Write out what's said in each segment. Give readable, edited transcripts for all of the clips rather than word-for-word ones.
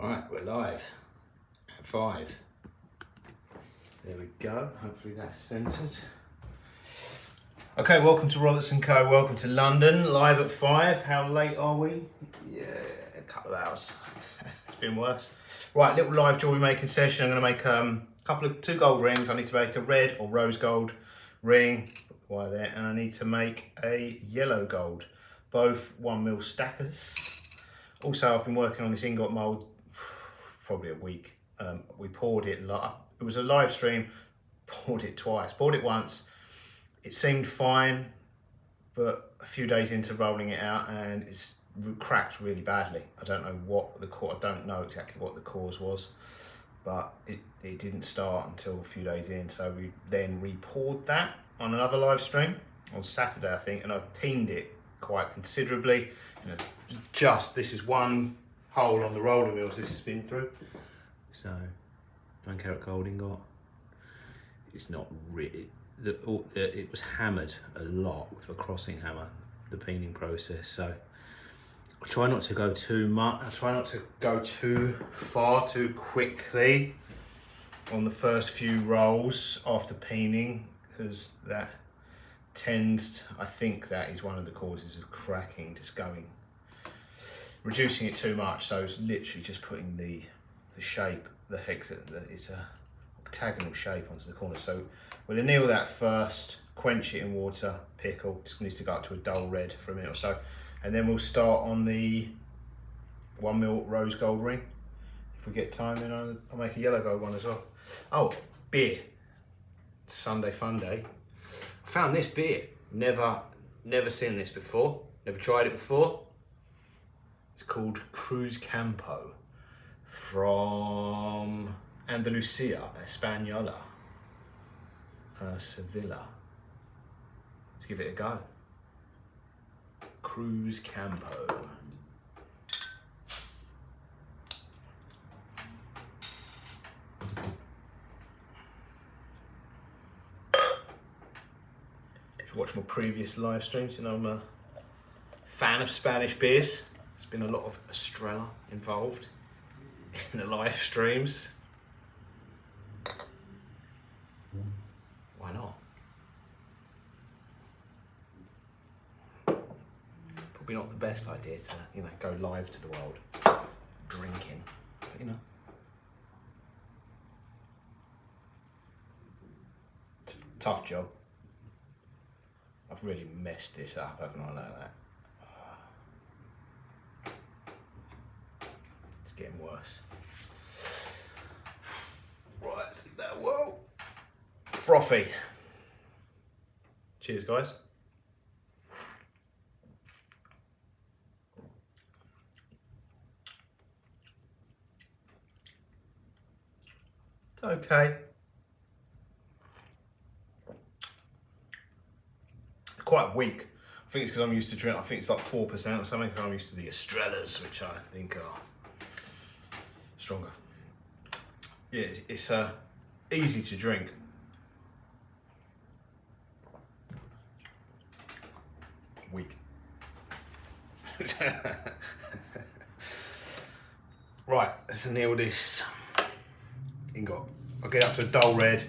Right, we're live at 5. There we go, hopefully that's centered. Okay, welcome to Roberts & Co, welcome to London, live at 5. How late are we? Yeah, a couple of hours. It's been worse. Right, little live jewellery making session. I'm going to make two gold rings. I need to make a red or rose gold ring, why there, and I need to make a yellow gold, both 1mm stackers. Also, I've been working on this ingot mould probably a week. We poured it, it was a live stream, poured it twice. Poured it once, it seemed fine, but a few days into rolling it out and it's cracked really badly. I don't know what the cause, I don't know exactly what the cause was, but it didn't start until a few days in. So we then re-poured that on another live stream on Saturday, I think, and I've peened it quite considerably. You know, this is one hole on the roller mills this has been through. So 9 carat gold ingot. It's not really, it was hammered a lot with a crossing hammer, the peening process. So I try not to go too much, I try not to go too far too quickly on the first few rolls after peening, because that tends, I think that is one of the causes of cracking, just reducing it too much. So it's literally just putting the shape, it's a octagonal shape onto the corner. So we'll anneal that first, quench it in water, pickle, just needs to go up to a dull red for a minute or so, and then we'll start on the 1mm rose gold ring. If we get time, then I'll make a yellow gold one as well. Oh, beer, Sunday fun day. I found this beer, never seen this before, never tried it before. It's called Cruz Campo from Andalusia, Española, Sevilla. Let's give it a go. Cruz Campo. If you watch my previous live streams, you know I'm a fan of Spanish beers. There's been a lot of Estrella involved in the live streams. Why not? Probably not the best idea to, you know, go live to the world drinking, but you know. It's a tough job. I've really messed this up, haven't I, like that? It's getting worse. Right, let's leave that. Whoa! Frothy. Cheers, guys. Okay. Quite weak. I think it's because I'm used to drink. I think it's like 4% or something. I'm used to the Estrellas, which I think are stronger. Yeah, it's easy to drink. Weak. Right, let's anneal this ingot. I'll get up to a dull red,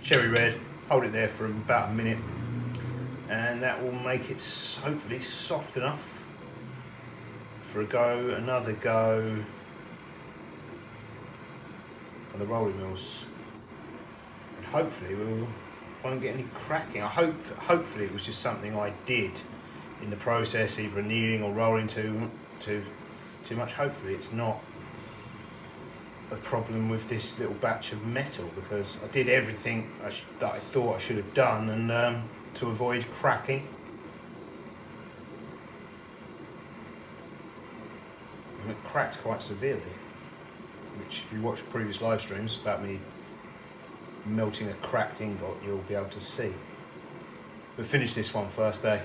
cherry red, hold it there for about a minute, and that will make it hopefully soft enough for a go, another go on the rolling mills, and hopefully we won't get any cracking. Hopefully it was just something I did in the process, either annealing or rolling too much. Hopefully it's not a problem with this little batch of metal, because I did everything that I thought I should have done, and to avoid cracking. And it cracked quite severely, which if you watch previous live streams about me melting a cracked ingot, you'll be able to see. We'll finish this one first, eh?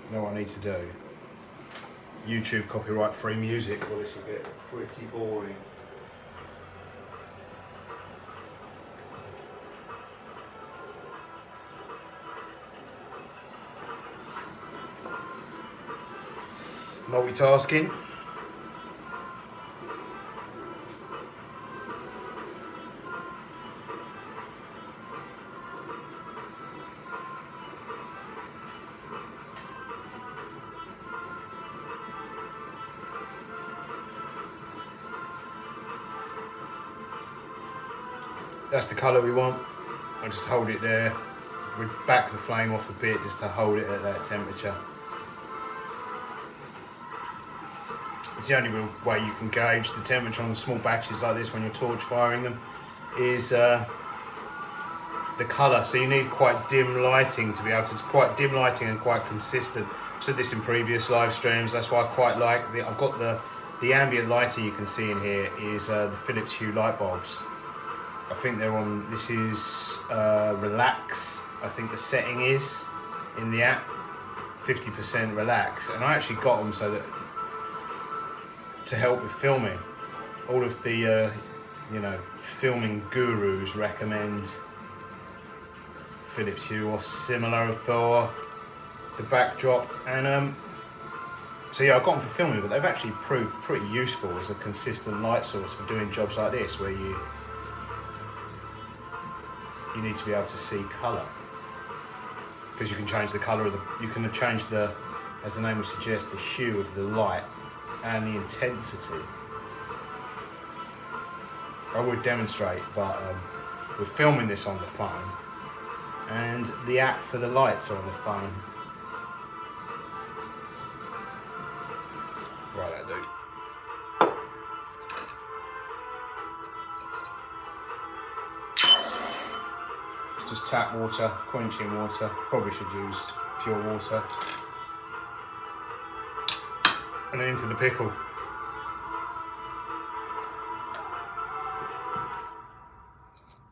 You know what I need to do? YouTube copyright free music, or this will get pretty boring. Multitasking. That's the colour we want. I'll just hold it there. We'll back the flame off a bit just to hold it at that temperature. It's the only real way you can gauge the temperature on small batches like this when you're torch firing them is the colour. So you need quite dim lighting to be able to, it's quite dim lighting and quite consistent. I've said this in previous live streams, that's why I quite like, I've got the ambient lighting you can see in here is the Philips Hue light bulbs. I think they're on, this is relax, I think the setting is in the app, 50% relax, and I actually got them so that to help with filming. All of the you know, filming gurus recommend Philips Hue or similar for the backdrop, and so yeah, I've got them for filming, but they've actually proved pretty useful as a consistent light source for doing jobs like this where you need to be able to see colour, because you can change the colour of the, you can change the, as the name would suggest, the hue of the light and the intensity. I would demonstrate, but we're filming this on the phone, and the app for the lights are on the phone. Right, that dude. It's just tap water, quenching water. Probably should use pure water. And then into the pickle.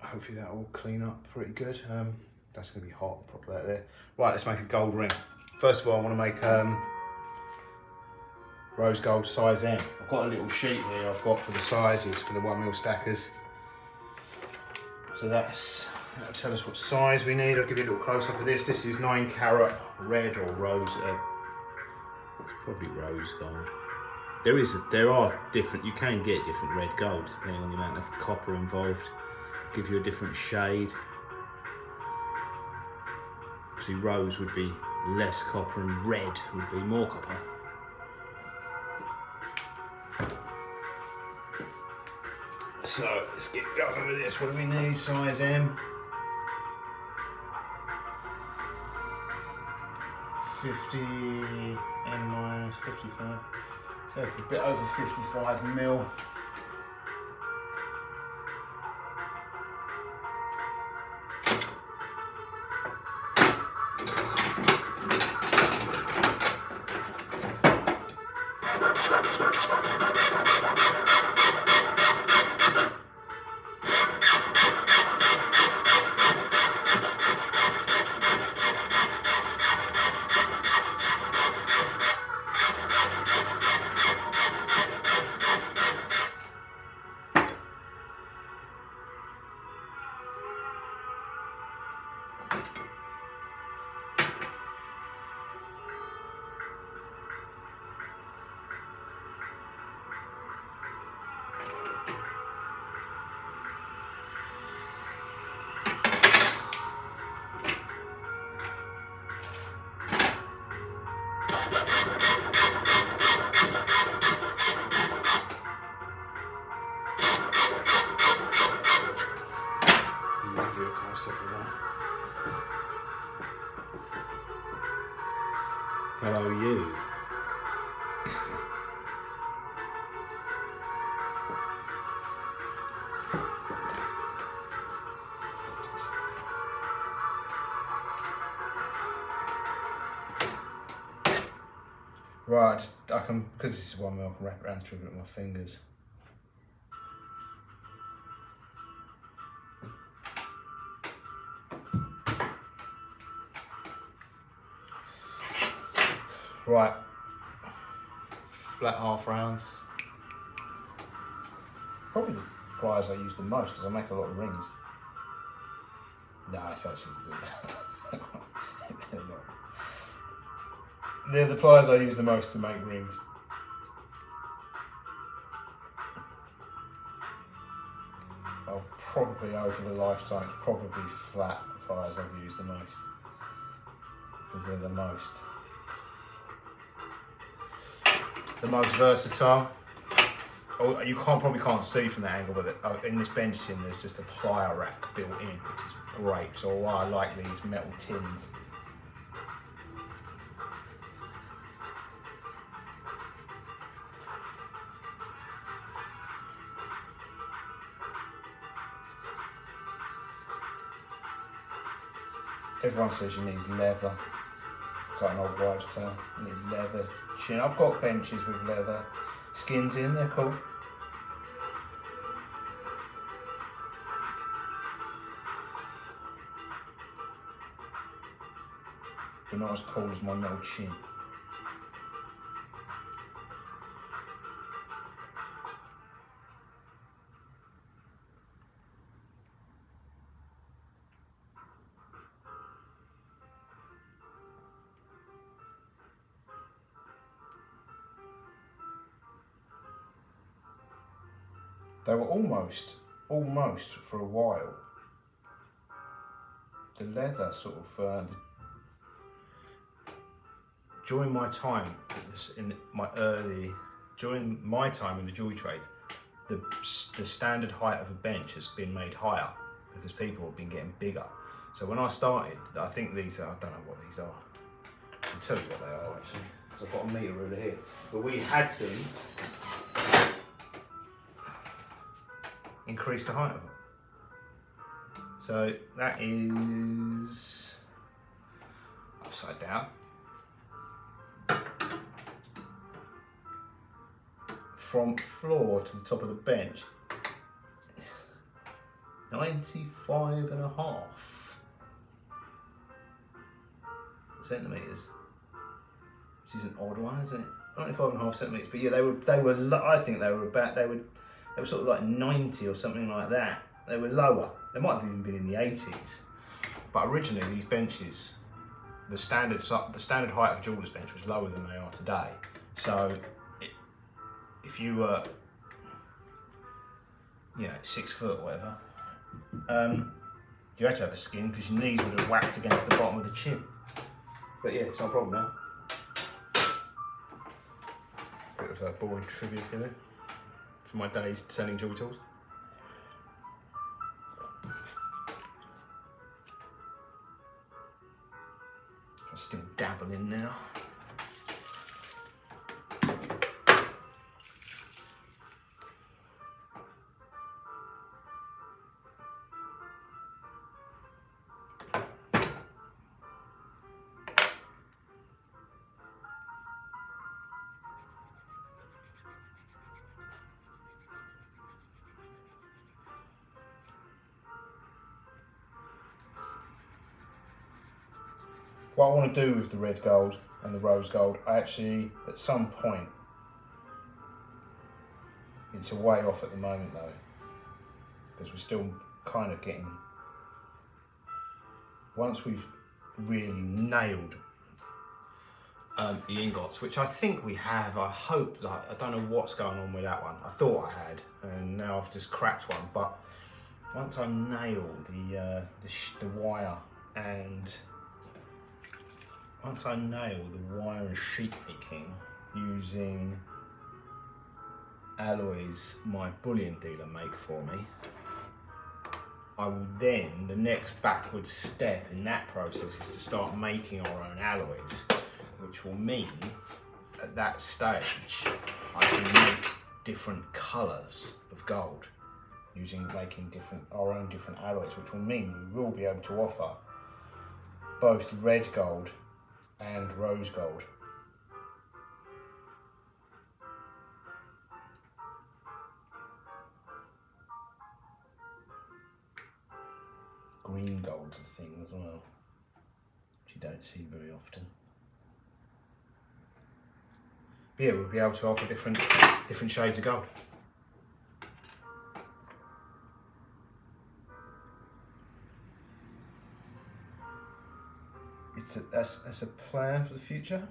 Hopefully that will clean up pretty good. That's going to be hot, pop that there. Right, let's make a gold ring. First of all, I want to make rose gold size M. I've got a little sheet here I've got for the sizes for the 1mm stackers. So that'll tell us what size we need. I'll give you a little close up of this. This is 9 carat red or rose, probably rose gold. There are different, you can get different red golds depending on the amount of copper involved. Give you a different shade. See, rose would be less copper and red would be more copper. So let's get going with this. What do we need? Size M. 50 M minus 55. So a bit over 55mm. Hello, you. Right, I can, because this is 1mm, I can wrap it around the trigger with my fingers. Right, flat half rounds. Probably the pliers I use the most because I make a lot of rings. No, it's actually they're not. They're the pliers I use the most to make rings. I'll probably over the lifetime, probably flat pliers I've used the most. Because they're the most versatile. Oh, you probably can't see from that angle, but in this bench tin there's just a plier rack built in, which is great. So why I like these metal tins. Everyone says you need leather. It's like an old wives' tale. You need leather chin. I've got benches with leather skins in, they're cool. But not as cool as my metal chin. They were almost for a while. The leather sort of, during my time in the jewellery trade, the standard height of a bench has been made higher because people have been getting bigger. So when I started, I think these are, I don't know what these are. I can tell you what they are actually, because I've got a meter over here. But we had them increase the height of them. So that is upside down. From floor to the top of the bench, it's 95.5 centimetres, which is an odd one, isn't it? 95.5 centimetres, but yeah, they were. I think they were sort of like 90 or something like that. They were lower. They might have even been in the 80s. But originally, these benches, the standard height of a jeweler's bench was lower than they are today. So, if you were, 6 foot or whatever, you had to have a skin because your knees would have whacked against the bottom of the chin. But yeah, it's not a problem now. Bit of a boring trivia for you, for my days selling jewelry tools. I'm still dabbling now. What I want to do with the red gold and the rose gold, I actually, at some point, it's a way off at the moment though, because we're still kind of getting, once we've really nailed the ingots, which I think we have, I hope, like, I don't know what's going on with that one. I thought I had, and now I've just cracked one, but once I nail the wire and once I nail the wire and sheet making using alloys my bullion dealer make for me, I will then, the next backward step in that process is to start making our own alloys, which will mean at that stage I can make different colours of gold making our own different alloys, which will mean we will be able to offer both red gold and rose gold. Green gold's a thing as well, which you don't see very often. But yeah, we'll be able to offer different shades of gold. That's a plan for the future.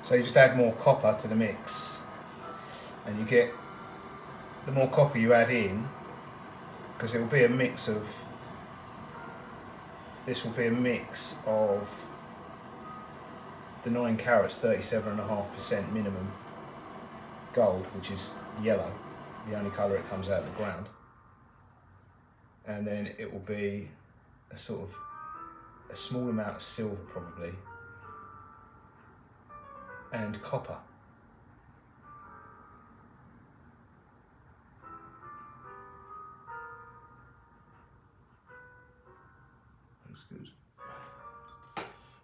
So you just add more copper to the mix, and you get, the more copper you add in, because it will be a mix of, this will be a mix of the 9 carats, 37.5% minimum gold, which is yellow, the only colour it comes out of the ground. And then it will be a sort of a small amount of silver probably, and copper. Looks good.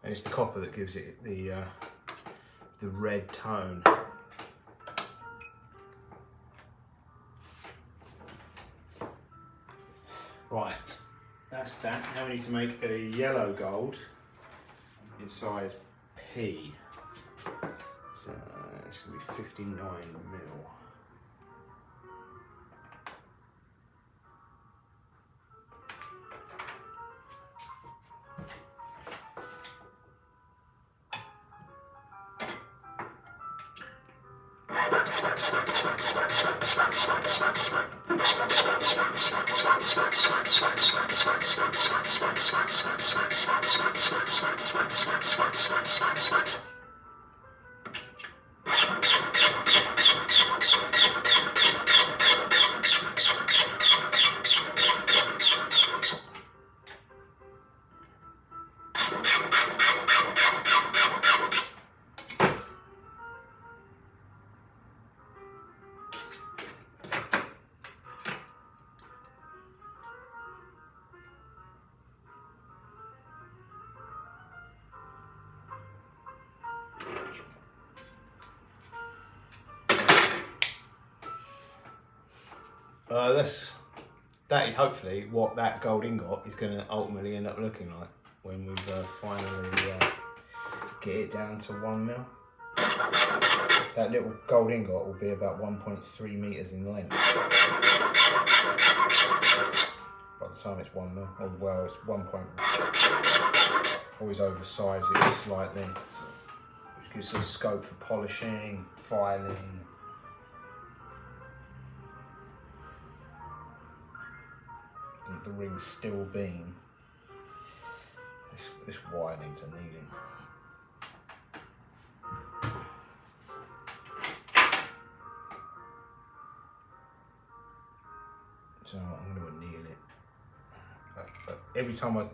And it's the copper that gives it the red tone. Right, that's that. Now we need to make a yellow gold in size P. So it's going to be 59 mil. That is hopefully what that gold ingot is going to ultimately end up looking like when we've finally get it down to 1 mil. That little gold ingot will be about 1.3 metres in length by the time it's 1 mil. Oh, well, it's 1. Always oversize it slightly, which gives us scope for polishing, filing. The ring's still being. This wire needs annealing. So I'm going to anneal it. But every time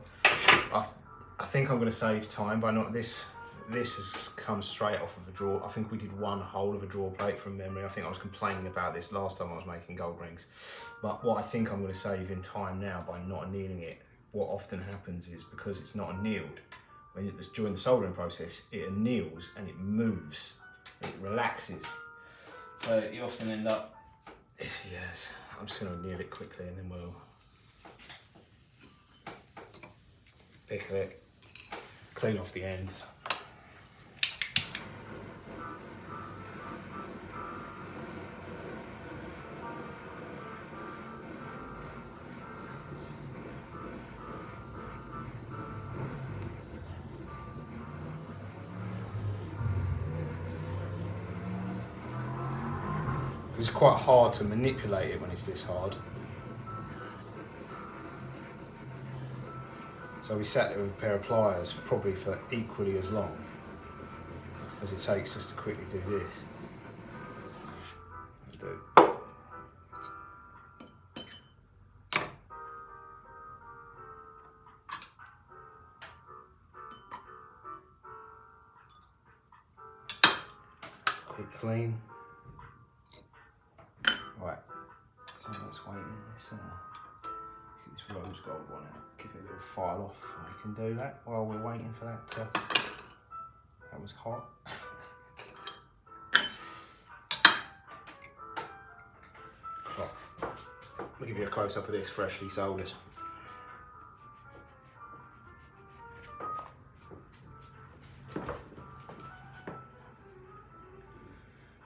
I think I'm going to save time by not this. This has come straight off of a draw. I think we did one whole of a draw plate from memory. I think I was complaining about this last time I was making gold rings. But what I think I'm going to save in time now by not annealing it, what often happens is because it's not annealed, when it's during the soldering process, it anneals and it moves, it relaxes. So you often end up, yes, I'm just going to anneal it quickly and then we'll pickle it, clean off the ends. It's quite hard to manipulate it when it's this hard. So we sat there with a pair of pliers probably for equally as long as it takes just to quickly do this. Quick clean. Right, let's wait in this, get this rose gold one out, give it a little file off. I can do that while we're waiting for that to, that was hot. Cloth. I'll give you a close up of this freshly soldered.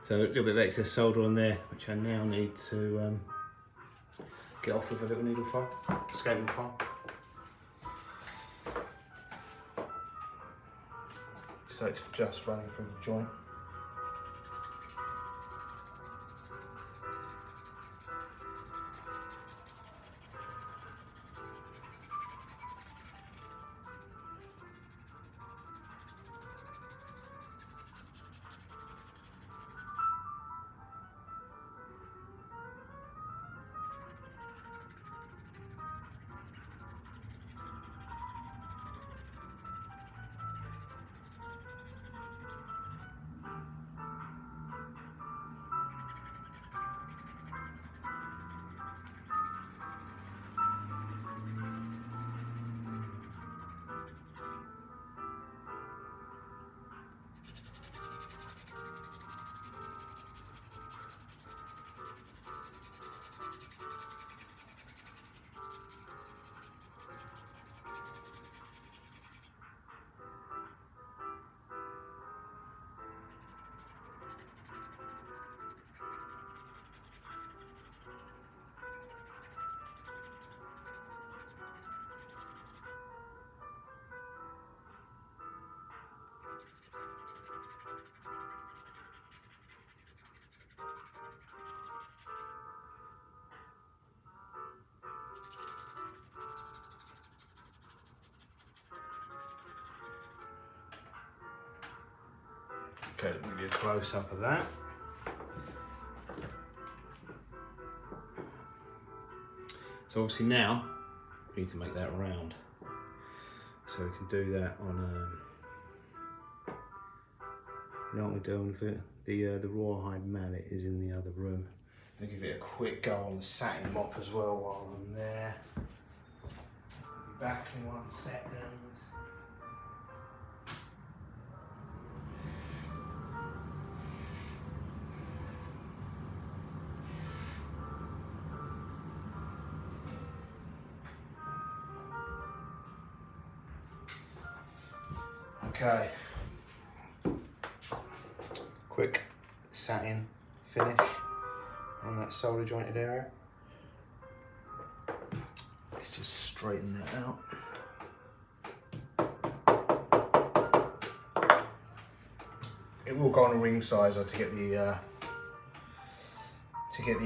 So a little bit of excess solder on there, which I now need to get off with a little needle file, escaping file. So it's just running through the joint. Okay, let me give you a close up of that. So obviously now we need to make that round. So we can do that on you know what we're doing with it? The rawhide mallet is in the other room. I'll give it a quick go on the satin mop as well while I'm there. I'll be back in 1 second. Okay, quick satin finish on that solder jointed area. Let's just straighten that out. It will go on a ring sizer to get the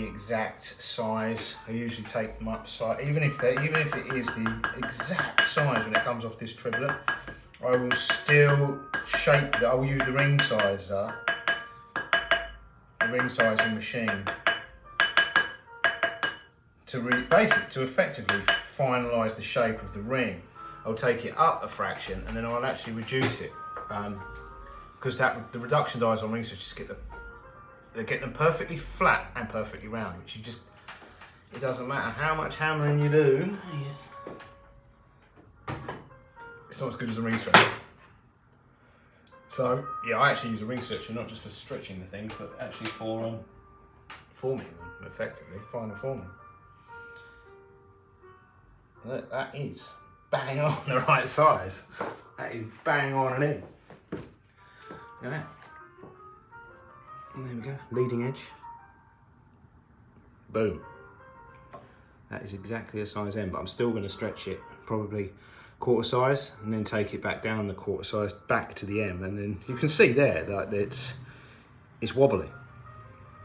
exact size. I usually take them up size, even if it is the exact size when it comes off this triplet. I will still shape that. I will use the ring sizer, the ring sizing machine, to effectively finalise the shape of the ring. I'll take it up a fraction and then I'll actually reduce it, because the reduction dies on ring switches just get them perfectly flat and perfectly round, which it doesn't matter how much hammering you do. It's not as good as a ring stretcher. So yeah, I actually use a ring stretcher not just for stretching the things, but actually for forming them effectively, final forming. That is bang on the right size. That is bang on and in. Look at that. And there we go, leading edge. Boom. That is exactly a size M, but I'm still going to stretch it probably quarter size and then take it back down the quarter size back to the M, and then you can see there that it's wobbly.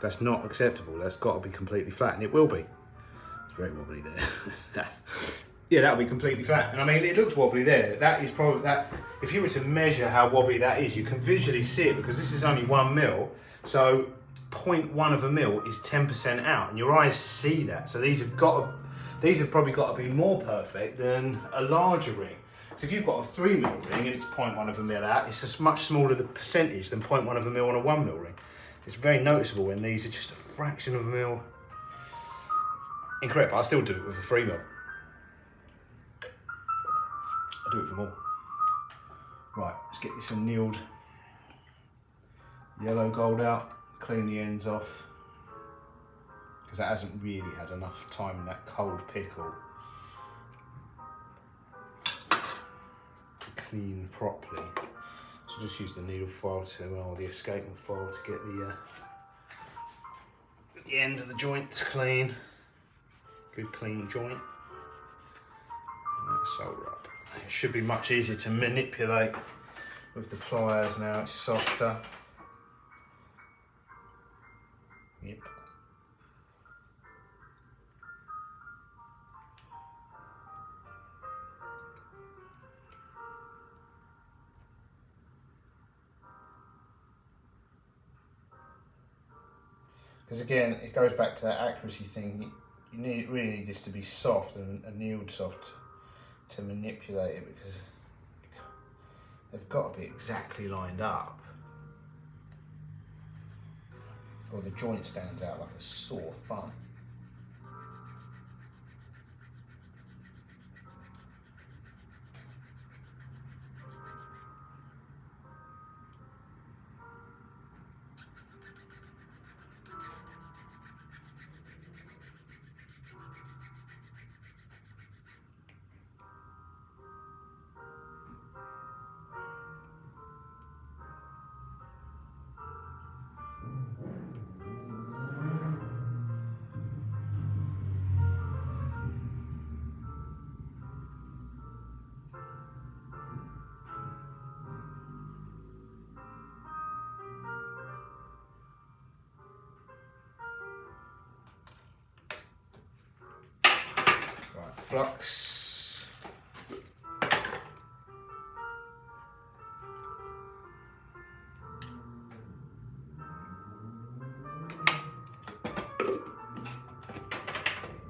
That's not acceptable. That's got to be completely flat, and it will be. It's very wobbly there. Yeah, that'll be completely flat. And I mean, it looks wobbly there. That is probably that. If you were to measure how wobbly that is, you can visually see it because this is only 1 mil. So 0.1 of a mil is 10% out, and your eyes see that. So these have probably got to be more perfect than a larger ring. So if you've got a 3 mil ring and it's 0.1 of a mil out, it's a much smaller the percentage than 0.1 of a mil on a 1 mil ring. It's very noticeable when these are just a fraction of a mil incorrect, but I still do it with a 3 mil. I do it for more. Right, let's get this annealed yellow gold out, clean the ends off. because it hasn't really had enough time in that cold pickle to clean properly. So just use the needle file or the escapement file to get the end of the joints clean. Good clean joint. And that solder up. It should be much easier to manipulate with the pliers now, it's softer. Yep. Because again, it goes back to that accuracy thing. You really need this to be soft and annealed soft to manipulate it, because they've got to be exactly lined up, or the joint stands out like a sore thumb. Flux. A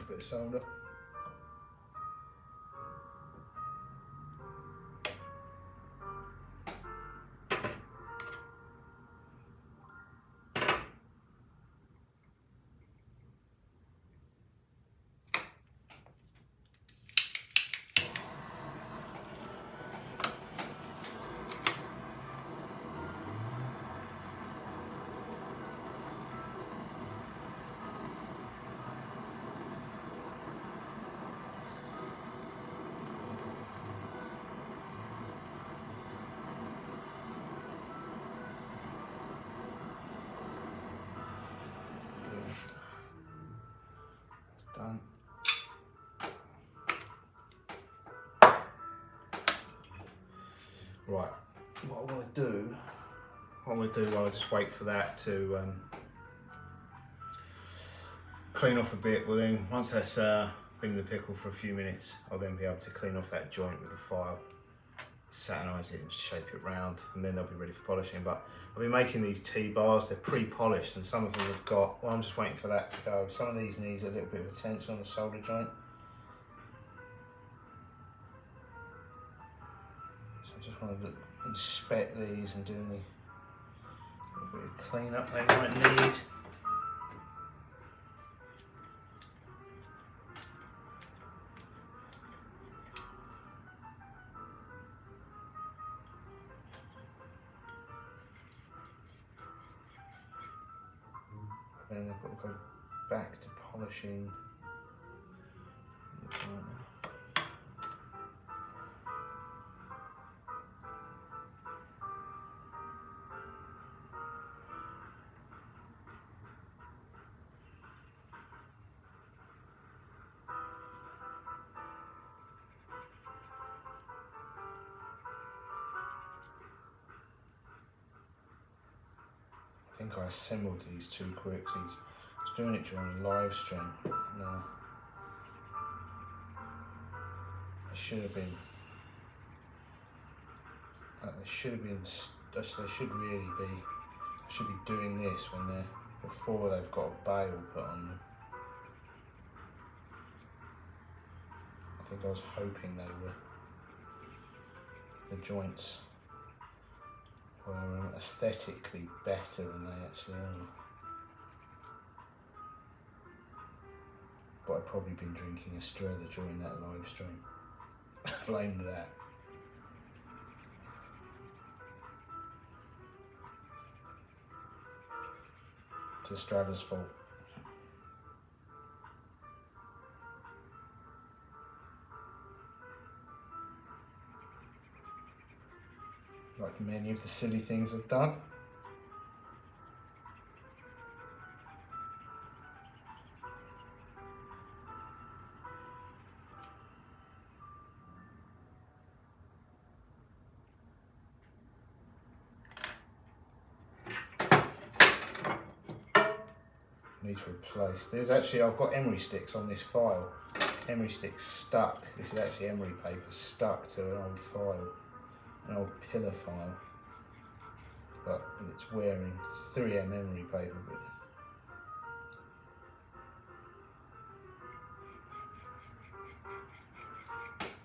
bit of solder. Done. Right, what I want to do while I just wait for that to clean off a bit, well then once that's been in the pickle for a few minutes, I'll then be able to clean off that joint with the file, satinise it and shape it round, and then they'll be ready for polishing. But I've been making these T-bars, they're pre-polished, and some of them have got, well I'm just waiting for that to go. Some of these need a little bit of attention on the solder joint. So I just want to inspect these and do any little bit of clean up they might need. Then I've got to go back to polishing. I think I assembled these too quickly. I was doing it during the live stream. No, they should have been. They should have been. They should really be. I should be doing this when they're before they've got a bail put on them. I think I was hoping they were. The joints were aesthetically better than they actually are. But I've probably been drinking Estrella during that live stream. Blame that. It's Estrella's fault. like many of the silly things I've done. Need to replace. There's actually, I've got emery sticks on this file. Emery sticks stuck. This is actually emery paper stuck to an old file, an old pillar file. But it's wearing. It's 3M emery paper, but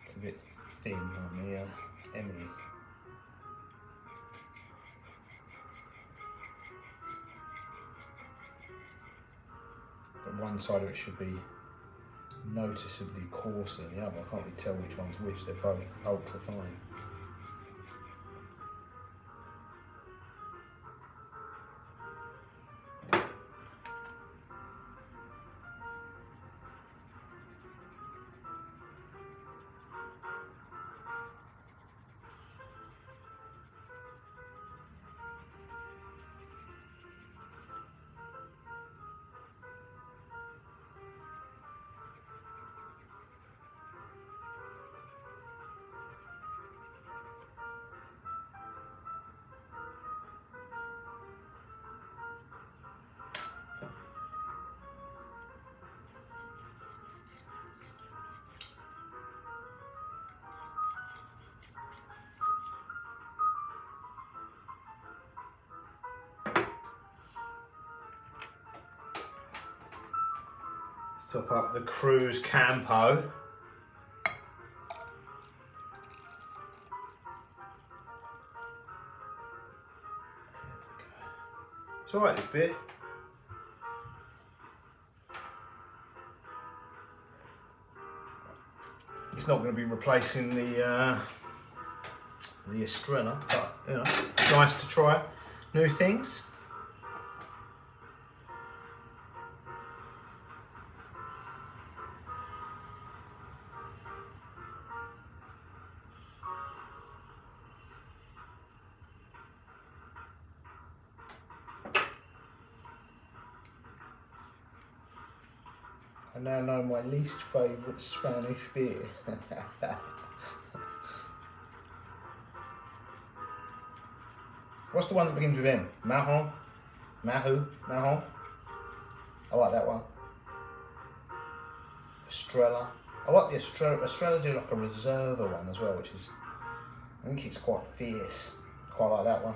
it's a bit thin on the emery. But one side of it should be noticeably coarser than the other. I can't really tell which one's which. They're both ultra fine. Top up the Cruise Campo. It's alright, this bit. It's not going to be replacing the Estrella, but you know, it's nice to try new things. I now know my least favourite Spanish beer. What's the one that begins with M? Mahon? Mahon? Mahon? I like that one. Estrella. I like the Estrella. Estrella do like a Reserva one as well, which is, I think it's quite fierce. Quite like that one.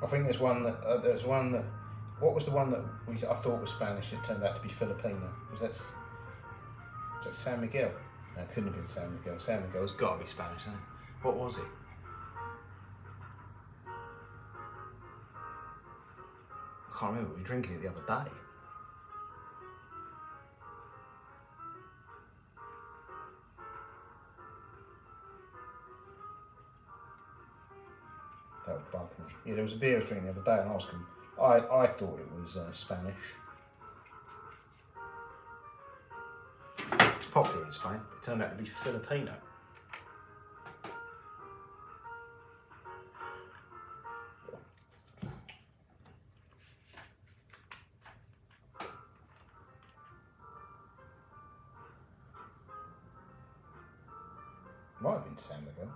I think there's one that, what was the one that I thought was Spanish and it turned out to be Filipino? Was that San Miguel? No, it couldn't have been San Miguel. San Miguel's got to be Spanish, hasn't it? What was it? I can't remember, we were drinking it the other day. That would bug me. Yeah, there was a beer I was drinking the other day and I thought it was Spanish. It's popular in Spain, but it turned out to be Filipino. Might have been San Miguel.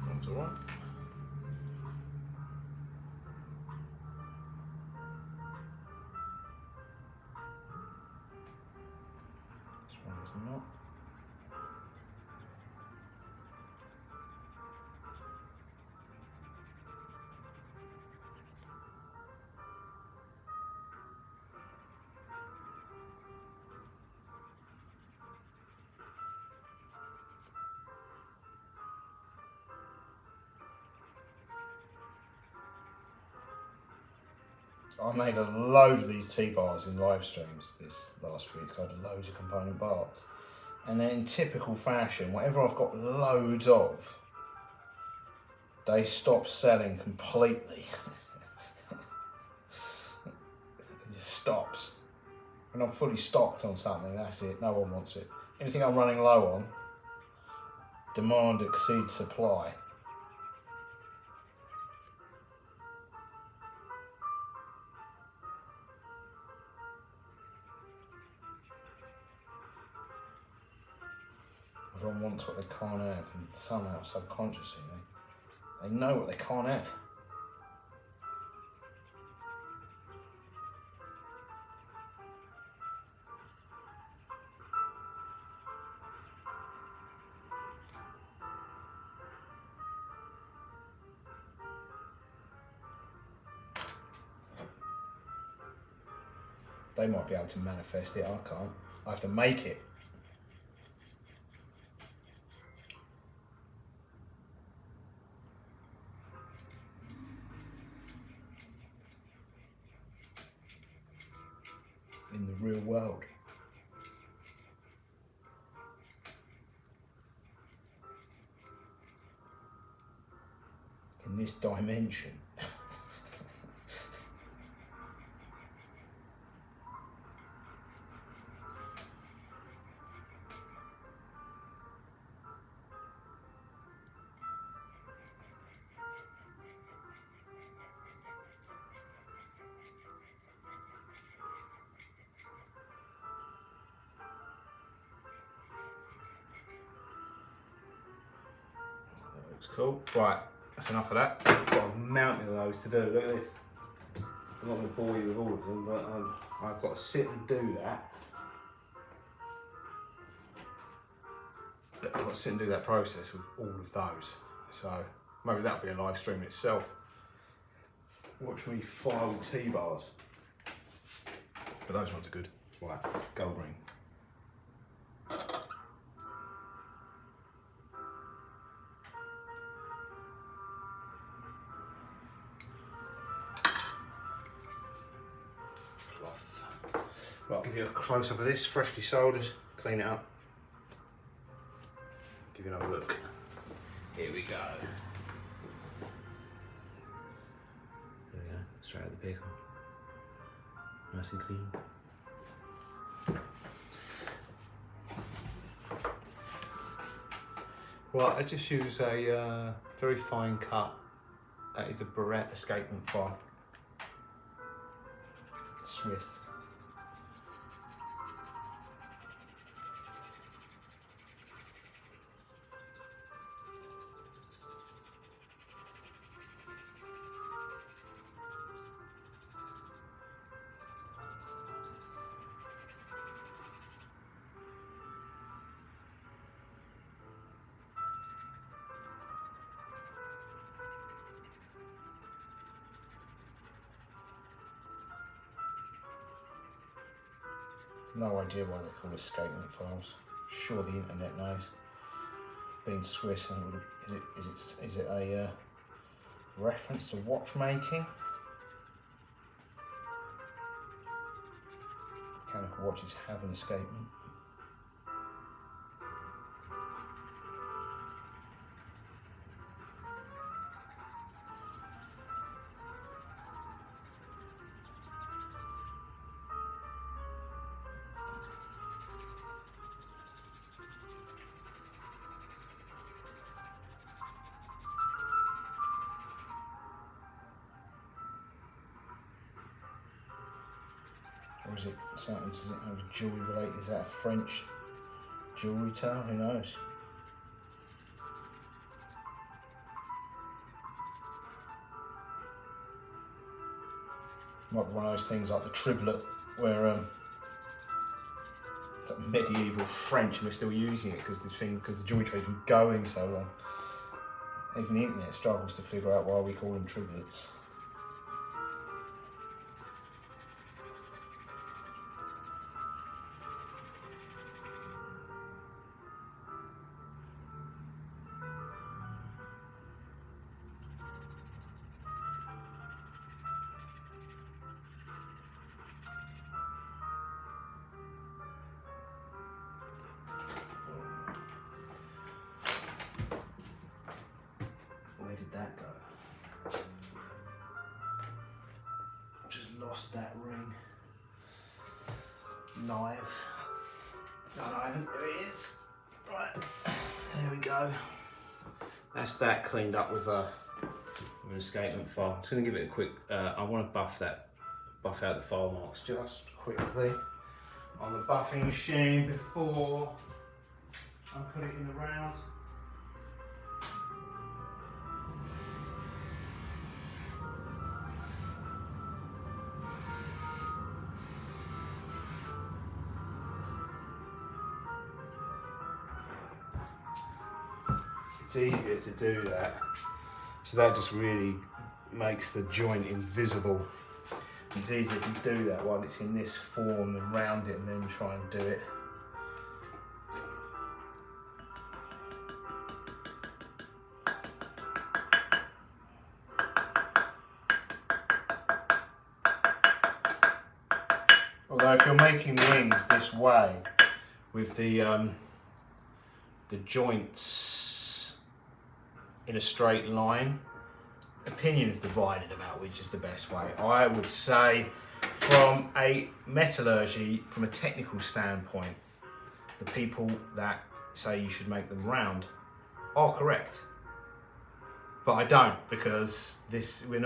That's all right. This one is not. I made a load of these T-bars in live streams this last week. I had loads of component parts. And then in typical fashion, whatever I've got loads of, they stop selling completely. It just stops. When I'm fully stocked on something, that's it, no one wants it. Anything I'm running low on, demand exceeds supply. Everyone wants what they can't have, and somehow subconsciously they know what they can't have. They might be able to manifest it, I can't. I have to make it. In the real world. In this dimension. Looks cool. Right, that's enough of that. I've got a mountain of those to do. Look at this. I'm not going to bore you with all of them, but I've got to sit and do that. I've got to sit and do that process with all of those. So maybe that'll be a live stream in itself. Watch me file T-bars. But those ones are good. Right, gold ring. Right, I'll give you a close up of this, freshly soldered, clean it up. Give you another look. Here we go. There we go, straight out the pickle. Nice and clean. Right, I just use a very fine cut. That is a Barrett escapement file. Swiss. No idea why they're called escapement files. Sure, the internet knows. Being Swiss, is it a reference to watchmaking? Mechanical watches have an escapement. Or is it something, does it have a jewellery related? Is that a French jewellery term? Who knows? Might be one of those things like the triplet where it's like medieval French and we're still using it because the jewellery trade's been going so long. Even the internet struggles to figure out why we call them triplets. Where did that go? live. No, I haven't. There it is. Right, there we go. That's that cleaned up with an escapement file. I'm just going to give it a quick. I want to buff out the file marks just quickly on the buffing machine before I put it in the round. It's easier to do that, so that just really makes the joint invisible. It's easier to do that while it's in this form and round it and then try and do it. Although if you're making rings this way with the joints in a straight line, opinions divided about which is the best way. I would say from a metallurgy, from a technical standpoint, the people that say you should make them round are correct. But I don't, because we're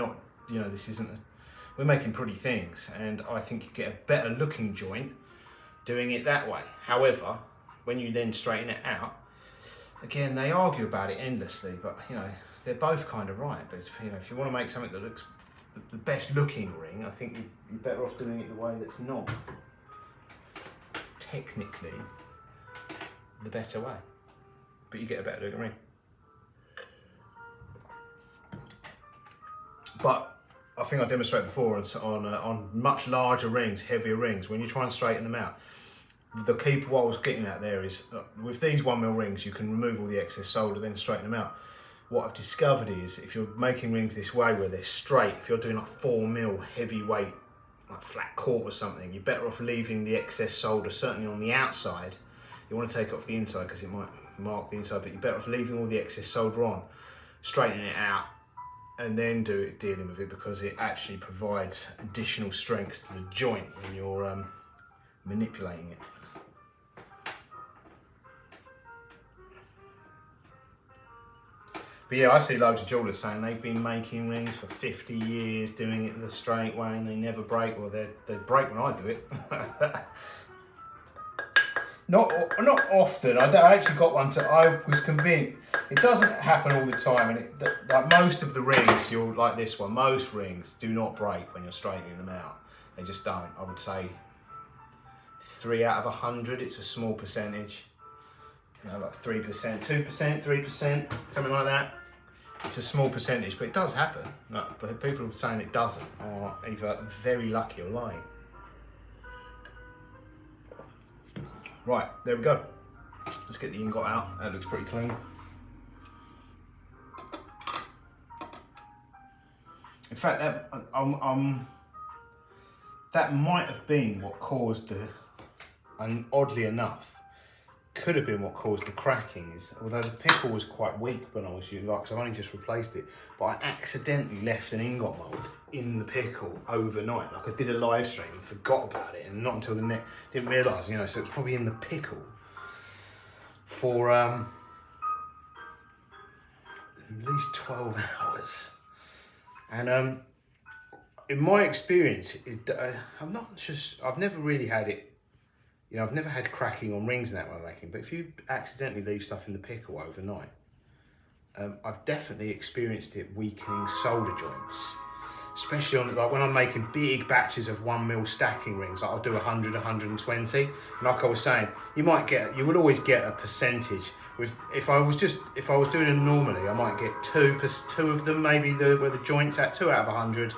making pretty things, and I think you get a better looking joint doing it that way. However, when you then straighten it out, again, they argue about it endlessly, but they're both kind of right. But if you want to make something that looks the best looking ring, I think you're better off doing it the way that's not technically the better way, but you get a better looking ring. But I think I demonstrated before on much larger rings, heavier rings, when you try and straighten them out, the key, what I was getting at there is, with these 1mm rings, you can remove all the excess solder, then straighten them out. What I've discovered is, if you're making rings this way, where they're straight, if you're doing like 4mm heavyweight, like flat core or something, you're better off leaving the excess solder, certainly on the outside. You want to take it off the inside because it might mark the inside, but you're better off leaving all the excess solder on, straightening it out, and then dealing with it, because it actually provides additional strength to the joint when you're manipulating it. But yeah, I see loads of jewellers saying they've been making rings for 50 years, doing it the straight way, and they never break. Well, they break when I do it. Not often. I actually got one I was convinced. It doesn't happen all the time, and like most of the rings, like this one, most rings do not break when you're straightening them out. They just don't. I would say 3 out of 100. It's a small percentage. Like 3%, 2%, 3%, something like that. It's a small percentage, but it does happen. But people saying it doesn't are either very lucky or lying. Right, there we go. Let's get the ingot out. That looks pretty clean. In fact, that might have been what caused and oddly enough, could have been what caused the cracking. Although the pickle was quite weak when I was using it, because I've only just replaced it, but I accidentally left an ingot mould in the pickle overnight. Like, I did a live stream and forgot about it, and not until the didn't realise, so it was probably in the pickle for at least 12 hours. And in my experience, I've never really had it. I've never had cracking on rings in that way making, but if you accidentally leave stuff in the pickle overnight, I've definitely experienced it weakening solder joints, especially on like when I'm making big batches of 1mm stacking rings. Like I'll do 100, 120. And like I was saying, you would always get a percentage. If I was doing it normally, I might get two of them, maybe where the joint's at 2 out of 100.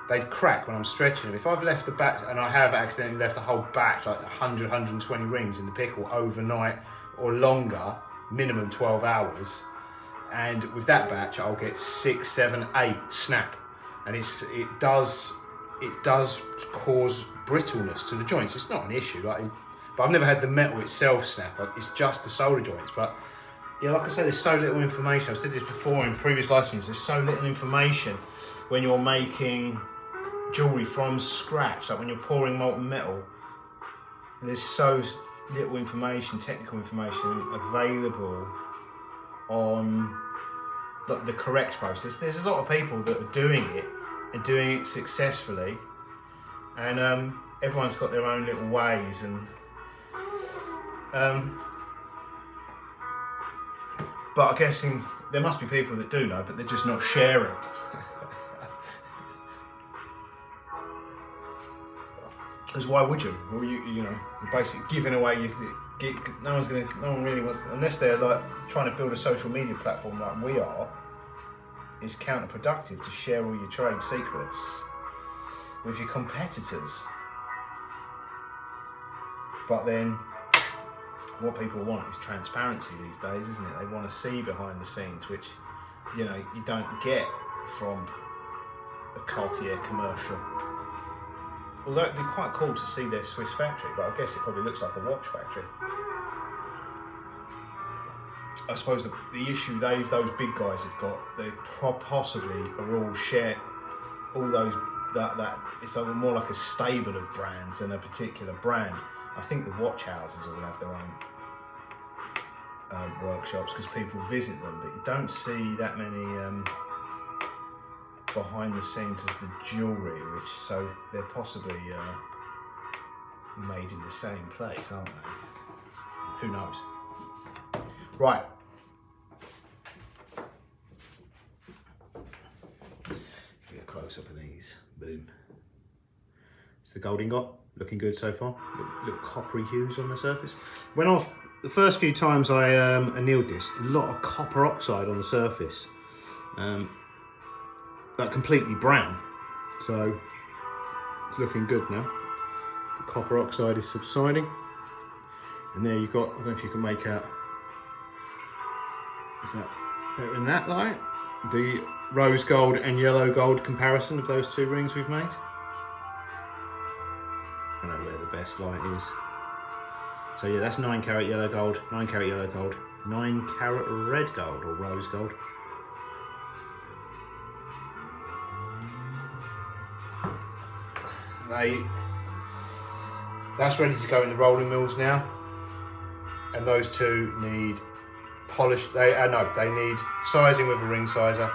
They'd crack when I'm stretching them. If I've left the batch, and I have accidentally left the whole batch, like 100, 120 rings in the pickle overnight or longer, minimum 12 hours, and with that batch I'll get 6, 7, 8 snap, and it does cause brittleness to the joints. It's not an issue, but I've never had the metal itself snap. It's just the solder joints. But yeah, like I said, there's so little information. I've said this before in previous live streams. There's so little information when you're making jewellery from scratch, like when you're pouring molten metal. there's so little information, technical information available on the correct process. There's a lot of people that are doing it and doing it successfully, and everyone's got their own little ways, and but I'm guessing there must be people that do know, but they're just not sharing. Because why would you? Well, you know, you're basically giving away no one really wants, unless they're like trying to build a social media platform like we are. It's counterproductive to share all your trade secrets with your competitors. But then, what people want is transparency these days, isn't it? They want to see behind the scenes, which, you know, you don't get from a Cartier commercial. Although it'd be quite cool to see their Swiss factory, but I guess it probably looks like a watch factory. I suppose the issue those big guys have got, they possibly are all those that it's more like a stable of brands than a particular brand. I think the watch houses all have their own workshops because people visit them, but you don't see that many behind the scenes of the jewellery, so they're possibly made in the same place, aren't they? Who knows? Right. Get a close up of these. Boom. It's the gold ingot. Looking good so far. Little coppery hues on the surface. The first few times I annealed this, a lot of copper oxide on the surface. That completely brown. So it's looking good now. The copper oxide is subsiding. And there you've got, I don't know if you can make out, is that better in that light? The rose gold and yellow gold comparison of those two rings we've made. I don't know where the best light is. So yeah, that's 9 carat yellow gold, 9 carat yellow gold, 9 carat red gold or rose gold. That's ready to go in the rolling mills now, and those two need polish. They need sizing with a ring sizer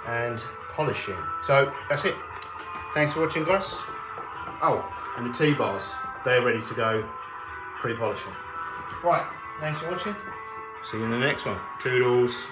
and polishing. So that's it. Thanks for watching, guys. Oh, and the T-bars, they're ready to go pre-polishing. Right, thanks for watching. See you in the next one. Toodles.